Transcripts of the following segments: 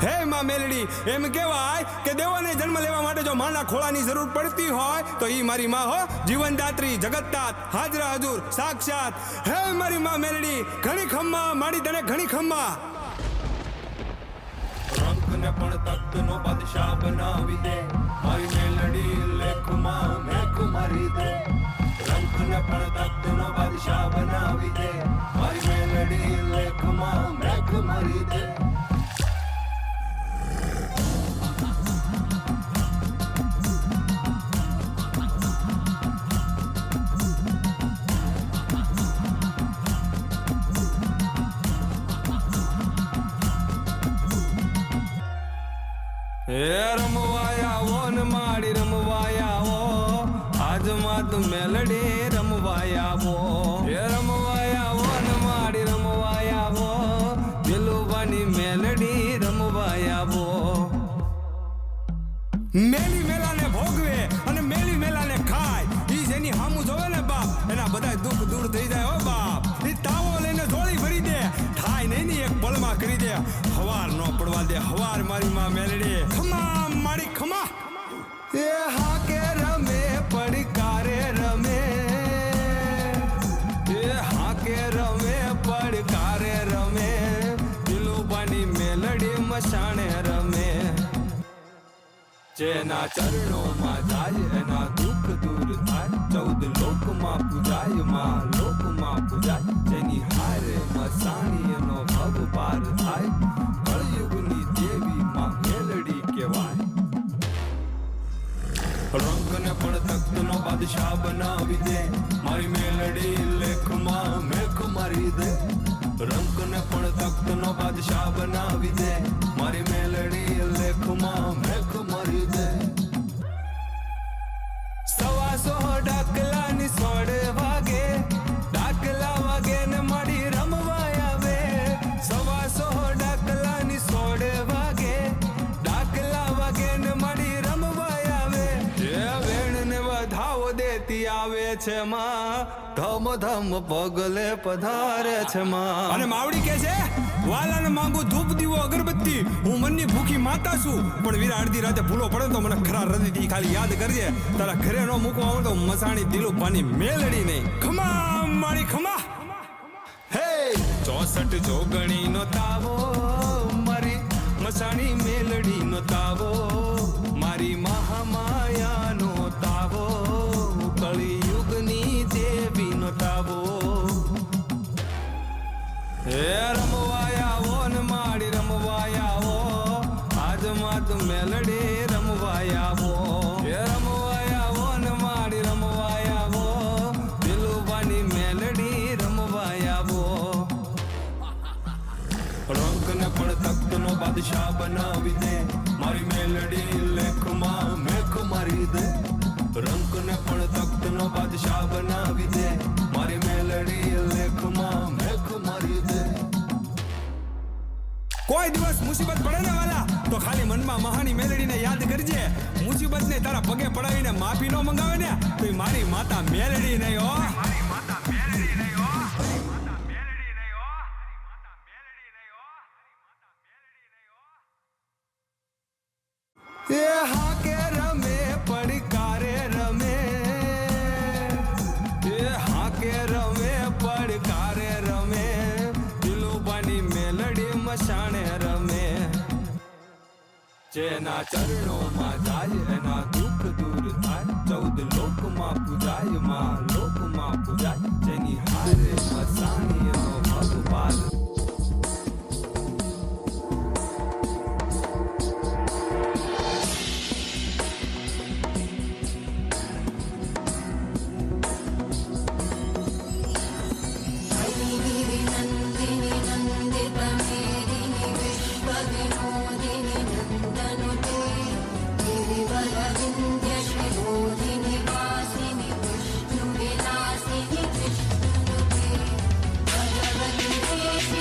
હે માં મેલડી, એમ કહેવાય કે દેવોને જન્મ લેવા માટે જો માના ખોળાની જરૂર પડતી હોય તો ઈ મારી માં હો, જીવનદાત્રી, જગતદાત, હાજરા હજુર, સાક્ષાત. હે મારી માં મેલડી, ઘણી ખમ્મા માડી તને ઘણી ખમ્મા. રંકને પણ તખ્તનો બાદશાહ બનાવી દે, મારી મેલડી લેખમાં મેખ મારી દે. રંકને પણ તખ્તનો બાદશાહ બનાવી દે, મારી મેલડી લેખમાં મેખ મારી દે. હે રમવાયા ઓ ને માડી રમવાયા ઓ, આજમાં તું મેલડી રમવાયા ઓ. હે રમવાયા ઓ ને માડી રમવાયા ઓ, દિલુબાની મેલડી રમવાયા ઓ. મેલી મેલાને ભોગવે અને મેલી મેલાને ખાય, ઈ જેની હામું જોવે ને બાપ, એના બધા દુઃખ દૂર થઈ જાય હો બાપ. ઈ તાવો લઈને જોડી ભરી દે, થાય નહીં ની એક પળમાં કરી દે. હવાર નો પડવા દે, હવાર મારી માં મેલડી. ખમા મારી ખમા. એ હા કે રમે પડકારે રમે, એ હા કે રમે પડકારે રમે, દિલુબાની મેલડી મસાણે રમે. જેના ચરણોમાં જાય એના દુઃખ દૂર થાય, 14 લોકમાં પૂજાય માં લોકમાં પૂજાય. જેની હારે મસાણી એનો ભવ પાર થાય, કળયુગની દેવી માં મેલડી કહેવાય. રંકને પણ તખ્તનો બાદશાહ બનાવી દે, મારી મેલડી લેખમાં મેખ મારી દે. રંકને પણ તખ્તનો બાદશાહ બનાવી દે, મારી મેલડી લેખમાં મેખ મારી દે. 125 ડાકલાની સોડે વાગે, ડાકલા વાગે ને માડી રમવા આવે. 125 ડાકલાની સોડે વાગે, ડાકલા વાગે ને માડી રમવા આવે. એ વેણ ને વધાવો દેતી આવે છે માં, ધમ ધમ પગલે પધારે છે માં. અને માવડી કે છે, વાલાને માંગુ ધૂપ દીવો અગરબત્તી, હું મનની ભૂખી માતા છું, પણ વીરા અડધી રાતે ભૂલો પડે તો મને ખરા હૃદયથી ખાલી યાદ કરજે. તારા ઘરે નો મૂકવા આવે તો મસાણી દિલુબાની મેલડી નહીં. ખમા મારી ખમા. હે 64 જોગણી નો તાવો, મારી મસાણી મેલડી નો તાવો, મારી મહામાયા નો તાવો, કળિયુગની દેવી નો તાવો. હે રમવાયા ઓ ને માડી રમવાયા ઓ, આજમાં તું મેલડી રમવાયા ઓ. હે રમવાયા ઓ ને માડી રમવાયા ઓ, દિલુબાની મેલડી રમવાયા ઓ. રંકને પણ તખ્તનો બાદશાહ બનાવી દે, મારી મેલડી લેખમાં મેખ મારી દે. રંકને પણ તખ્તનો બાદશાહ બનાવી દે, મારી મેલડી લેખમાં મેખ મારી દે. કોઈ દિવસ મુસીબત પડે ને વાલા તો ખાલી મનમાં મહાની મેલડીને યાદ કરજે. મુસીબતને તારા પગે પડાવીને માફી નો મંગાવે ને તો ઈ મારી માતા મેલડી નહીં હો. એ હા કે રમે પડકારે રમે, એ હા કે રમે પડકારે રમે, દિલુબાની મેલડી મસાણે રમે. જેના ચરણોમાં જાય એના દુઃખ દૂર થાય, 14 લોકમાં પૂજાય માં લોકમાં પૂજાય. જેની હારે મસાણી એનો ભવ પાર. विष्णुविलासिनि विष्णुनुते भगवति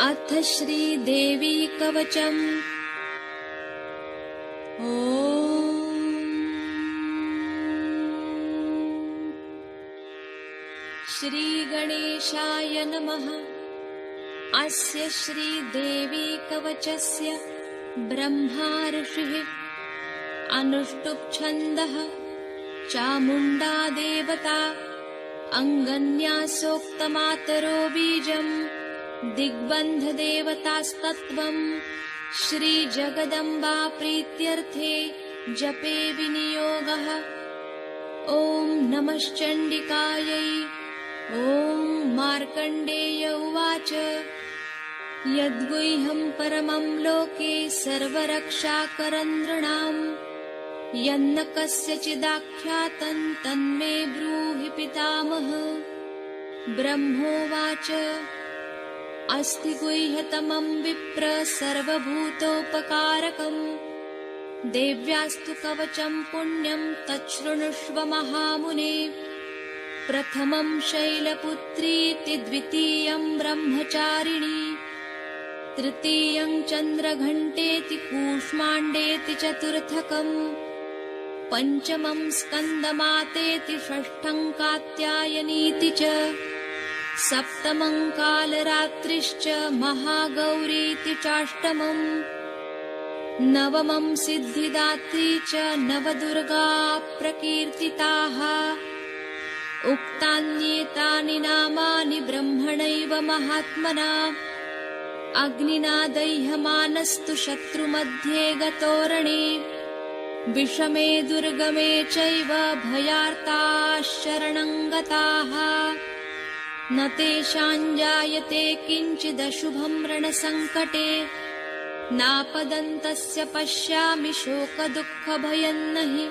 अथ श्रीदेवी कवचम्। श्रीगणेशाय नमः। अस्य श्रीदेवी कवचस्य ब्रह्मा ऋषिः अनुष्टुप् छन्दः चामुण्डा देवता अङ्गन्यासोक्तमातरो बीजम् दिग्बन्धदेवतास्तत्त्वम् श्रीजगदम्बा प्रीत्यर्थे जपे विनियोगः। ॐ नमश्चण्डिकायै। ॐ मार्कण्डेय उवाच यद्गुह्यं परमं लोके सर्वरक्षाकरं नृणाम् यन्न कस्यचिदाख्यातं तन्मे ब्रूहि पितामह। ब्रह्मोवाच अस्ति गुह्यतमं विप्र सर्वभूतोपकारकम् देव्यास्तु कवचं पुण्यं तच्छृणुष्व महामुने। प्रथमं शैलपुत्रीति द्वितीयं ब्रह्मचारिणी तृतीयं चन्द्रघण्टेति कूष्माण्डेति चतुर्थकम् पञ्चमं स्कन्दमातेति षष्ठं कात्यायनीति च सप्तमं कालरात्रिश्च महागौरीति चाष्टमम् नवमं सिद्धिदात्री च नवदुर्गा प्रकीर्तिताः। उक्तान्येतानि नामानि ब्रह्मणैव महात्मना अग्निना दह्यमानस्तु शत्रुमध्ये गतोरणे विषमे दुर्गमे चैव भयार्ताः शरणं गताः न तेषां जायते किञ्चिदशुभं रणसङ्कटे नापदन्तस्य पश्यामि शोकदुःखभयं नहि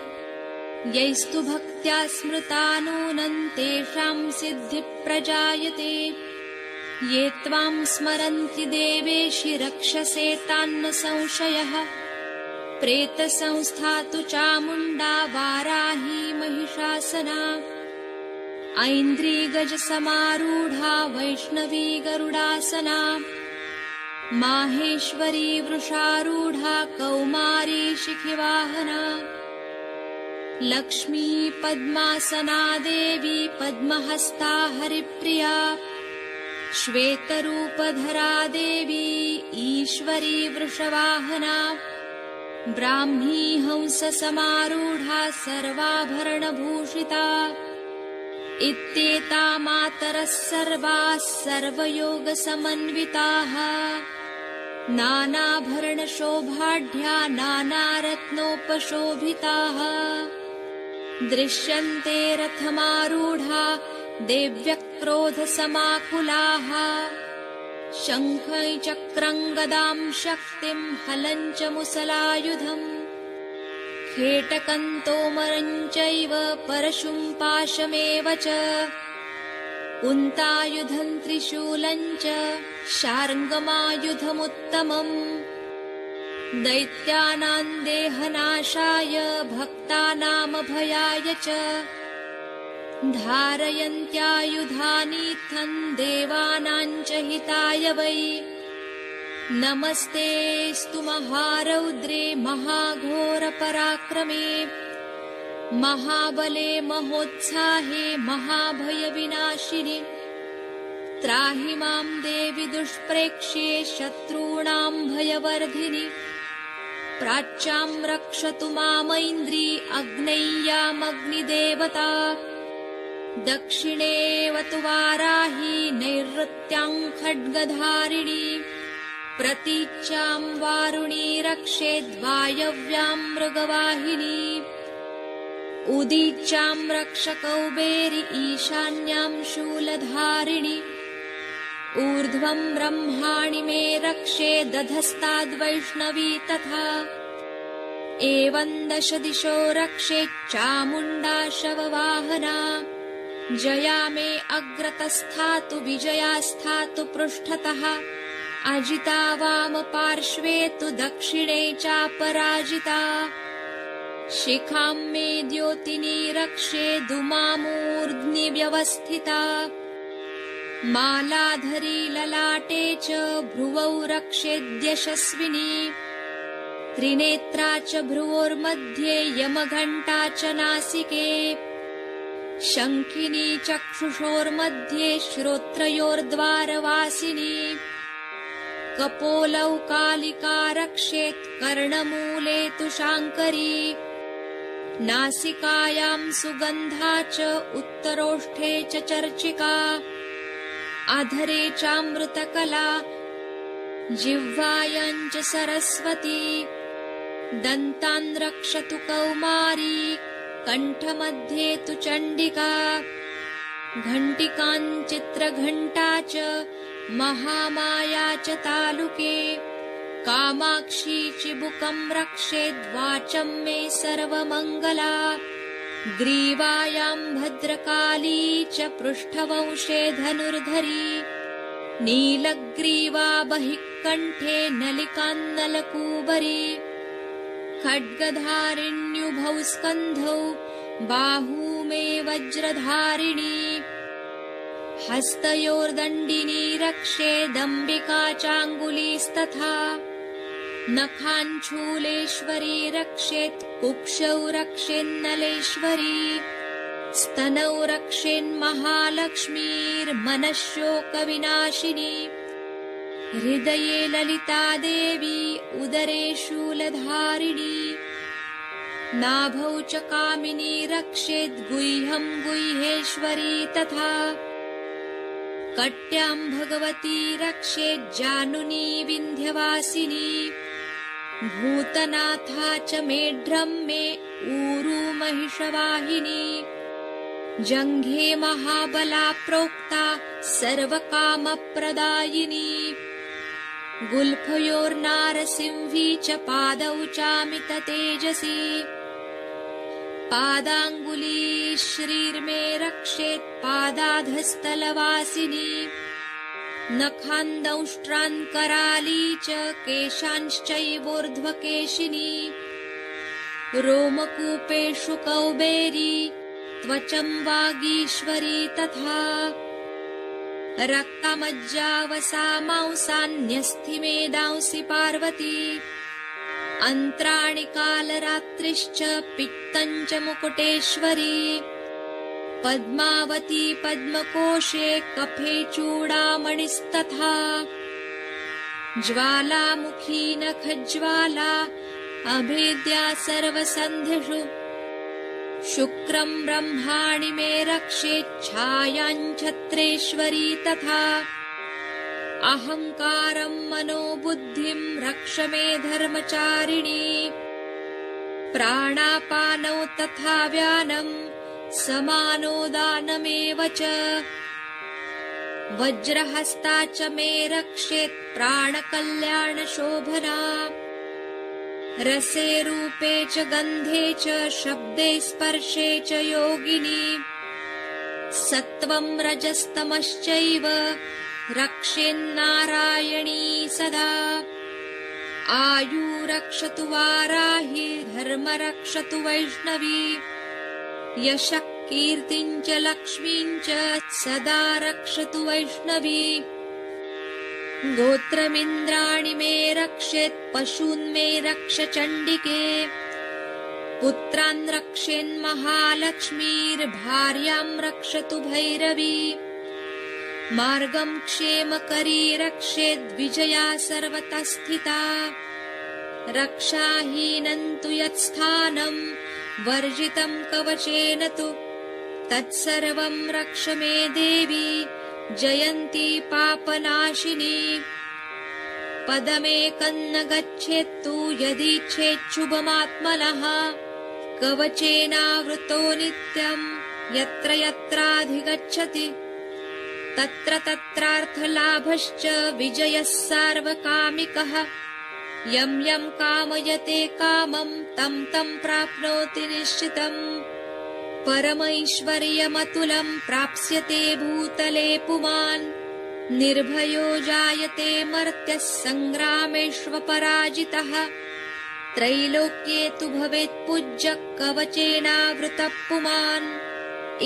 यैस्तु भक्त्या स्मृता नूनं तेषां सिद्धिप्रजायते ये त्वां स्मरन्ति देवेशि रक्षसे तान्न संशयः प्रेतसंस्था तु चामुण्डा वाराही महिषासना ऐन्द्री गजसमारूढा वैष्णवी गरुडासना माहेश्वरी वृषारूढा कौमारी शिखिवाहना लक्ष्मी पद्मासना देवी पद्महस्ता हरिप्रिया श्वेतरूपधरा देवी ईश्वरी वृषवाहना ब्राह्मी हंससमारूढा सर्वाभरणभूषिता इत्येता मातरः सर्वाः सर्वयोगसमन्विताः नानाभरणशोभाढ्या नानारत्नोपशोभिताः दृश्यन्ते रथमारूढा देव्यः क्रोधसमाकुलाः शङ्खं चक्रं गदां शक्तिं हलं च मुसलायुधम् खेटकन्तोमरञ्चैव परशुं पाशमेव च कुन्तायुधं त्रिशूलं च शार्ङ्गमायुधमुत्तमम् दैत्यानां देहनाशाय भक्तानामभयाय च धारयन्त्यायुधानीत्थं देवानां च हिताय वै नमस्तेऽस्तु महारौद्रे महाघोरपराक्रमे महाबले महोत्साहे महाभयविनाशिनि त्राहि मां देवि दुष्प्रेक्ष्ये शत्रूणां भयवर्धिनि प्राच्यां रक्षतु मामैन्द्री अग्नेय्यामग्निदेवता दक्षिणेऽवतु वाराही नैऋत्यां खड्गधारिणी प्रतीच्यां वारुणी रक्षेद्वायव्यां मृगवाहिनी उदीच्यां रक्षकौबेरी ईशान्यां शूलधारिणी ऊर्ध्वं ब्रह्माणि मे रक्षे दधस्ताद्वैष्णवी तथा एवं 10 दिशो रक्षे चामुण्डा शववाहना जया मे अग्रतस्थातु विजया स्थातु पृष्ठतः अजिता वामपार्श्वे तु दक्षिणे चापराजिता शिखां मे द्योतिनी रक्षे दुमामूर्ध्नि व्यवस्थिता मालाधरी ललाटे च भ्रुवौ रक्षेद्यशस्विनी त्रिनेत्रा च भ्रुवोर्मध्ये यमघण्टा च नासिके शङ्खिनी चक्षुषोर्मध्ये श्रोत्रयोर्द्वारवासिनी कपोलौ कालिका रक्षेत् कर्णमूले तु शाङ्करी नासिकायां सुगन्धा च उत्तरोष्ठे च चर्चिका अधरे चामृतकला जिह्वायां च सरस्वती दन्तान् रक्षतु कौमारी कण्ठमध्ये तु चण्डिका घण्टिकां चित्रघण्टा च महामाया च तालुके कामाक्षी चिबुकं रक्षेद्वाचं मे सर्वमङ्गला ग्रीवायां भद्रकाली च पृष्ठवंशे धनुर्धरी नीलग्रीवा बहिः कण्ठे नलिकान्नलकूबरी खड्गधारिण्युभौ स्कन्धौ बाहू मे वज्रधारिणी हस्तयोर्दण्डिनी रक्षेदम्बिका चाङ्गुलीस्तथा नखाञ्छूलेश्वरी रक्षेत् कुक्षौ रक्षेन्नलेश्वरी स्तनौ रक्षेन्महालक्ष्मीर्मनःशोकविनाशिनी हृदये ललिता देवी उदरे शूलधारिणी नाभौ च कामिनी रक्षेद्गुह्यं गुह्येश्वरी तथा कट्यां भगवती रक्षेज्जानुनी विन्ध्यवासिनी भूतनाथा च मेढ्रं मे ऊरू महिषवाहिनी जङ्घे महाबला प्रोक्ता सर्वकामप्रदायिनी गुल्फयोर्नारसिंही च पादौ चामिततेजसी पादाङ्गुली श्रीर्मे रक्षेत् पादाधस्तलवासिनी नखान्दंष्ट्रान्कराली च केशांश्चैवोर्ध्वकेशिनी रोमकूपेषु कौबेरी त्वचं वागीश्वरी तथा रक्तमज्जावसा मांसान्यस्थिमेदांसि पार्वती अन्त्राणि कालरात्रिश्च पित्तं च मुकुटेश्वरी पद्मावती पद्मकोशे कफे चूडामणिस्तथा ज्वालामुखी नखज्वाला अभेद्या सर्वसन्धिषु शुक्रं ब्रह्माणि मे रक्षेच्छायां छत्रेश्वरी तथा अहङ्कारं मनोबुद्धिं रक्ष मे धर्मचारिणी प्राणापानौ तथा व्यानं समानो दानमेव च वज्रहस्ता च मे रक्षेत् प्राणकल्याणशोभना रसे रूपे च गन्धे च शब्दे स्पर्शे च योगिनी सत्त्वं रजस्तमश्चैव रक्षेन्नारायणी सदा आयु रक्षतु वाराहि धर्म रक्षतु वैष्णवी यशः कीर्तिं च लक्ष्मीं च सदा रक्षतु वैष्णवी गोत्रमिन्द्राणि मे रक्षेत् पशून् मे रक्ष चण्डिके पुत्रान् रक्षेन्महालक्ष्मीर्भार्यां रक्षतु भैरवी मार्गं क्षेमकरी रक्षेद्विजया सर्वतः स्थिता रक्षाहीनं तु यत्स्थानं वर्जितं कवचेन तु तत्सर्वं रक्ष मे देवी जयन्ती पापनाशिनी पदमेकं न गच्छेत्तु यदीच्छेच्छुभमात्मनः कवचेनावृतो नित्यं यत्र यत्राधिगच्छति तत्र तत्रार्थलाभश्च विजयः सार्वकामिकः यं यं कामयते कामं तं तं प्राप्नोति निश्चितम् परमैश्वर्यमतुलं प्राप्स्यते भूतले पुमान् निर्भयो जायते मर्त्यः सङ्ग्रामेष्वपराजितः त्रैलोक्ये तु भवेत् पूज्यः कवचेनावृतः पुमान्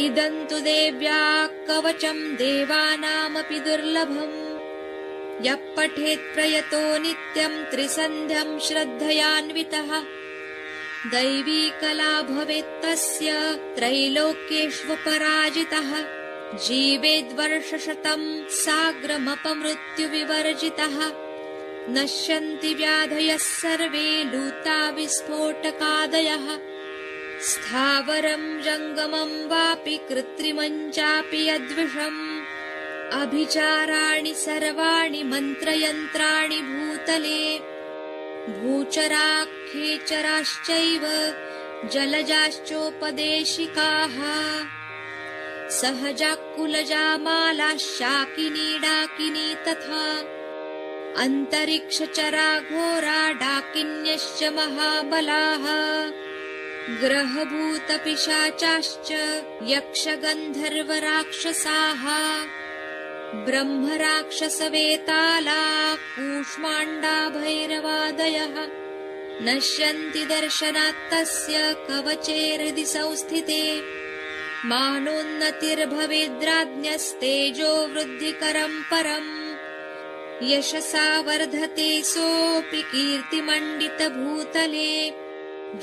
इदं तु देव्याः कवचं देवानामपि दुर्लभम् यः पठेत् प्रयतो नित्यं त्रिसन्ध्यं श्रद्धयान्वितः दैवी कला भवेत् तस्य त्रैलोक्येष्वपराजितः जीवेद्वर्षशतं साग्रमपमृत्युविवर्जितः नश्यन्ति व्याधयः सर्वे लूता विस्फोटकादयः स्थावरं जङ्गमं वापि कृत्रिमं चापि यद्विषम् अभिचाराणि सर्वाणि मन्त्रयन्त्राणि भूतले भूचराख्येचराश्चैव जलजाश्चोपदेशिकाः सहजाकुलजा माला शाकिनी डाकिनी तथा अन्तरिक्षचरा घोरा डाकिन्यश्च महाबलाः ग्रहभूतपिशाचाश्च यक्षगन्धर्वराक्षसाः ब्रह्मराक्षसवेताला कूष्माण्डा भैरवादयः नश्यन्ति दर्शनात् तस्य कवचे हृदि संस्थिते मानोन्नतिर्भवेद्राज्ञस्तेजो वृद्धिकरं परम् यशसा वर्धते सोऽपि कीर्तिमण्डितभूतले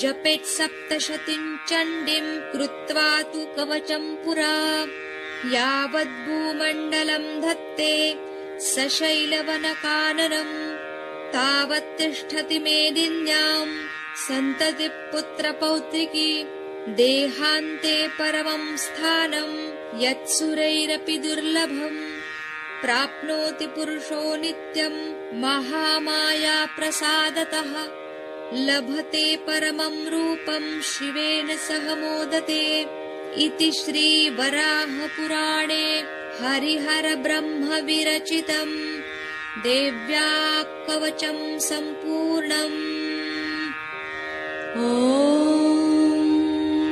जपेत् सप्तशतीं चण्डीं कृत्वा तु कवचं पुरा यावद्भूमण्डलं धत्ते सशैलवनकाननम् तावत् तिष्ठति मेदिन्यां सन्ततिपुत्रपौत्रिकी देहान्ते परमं स्थानं यत्सुरैरपि दुर्लभम् प्राप्नोति पुरुषो नित्यं महामाया प्रसादतः लभते परमं रूपं शिवेन सह मोदते इति श्रीवराहपुराणे हरिहरब्रह्मविरचितं देव्या कवचं सम्पूर्णम्।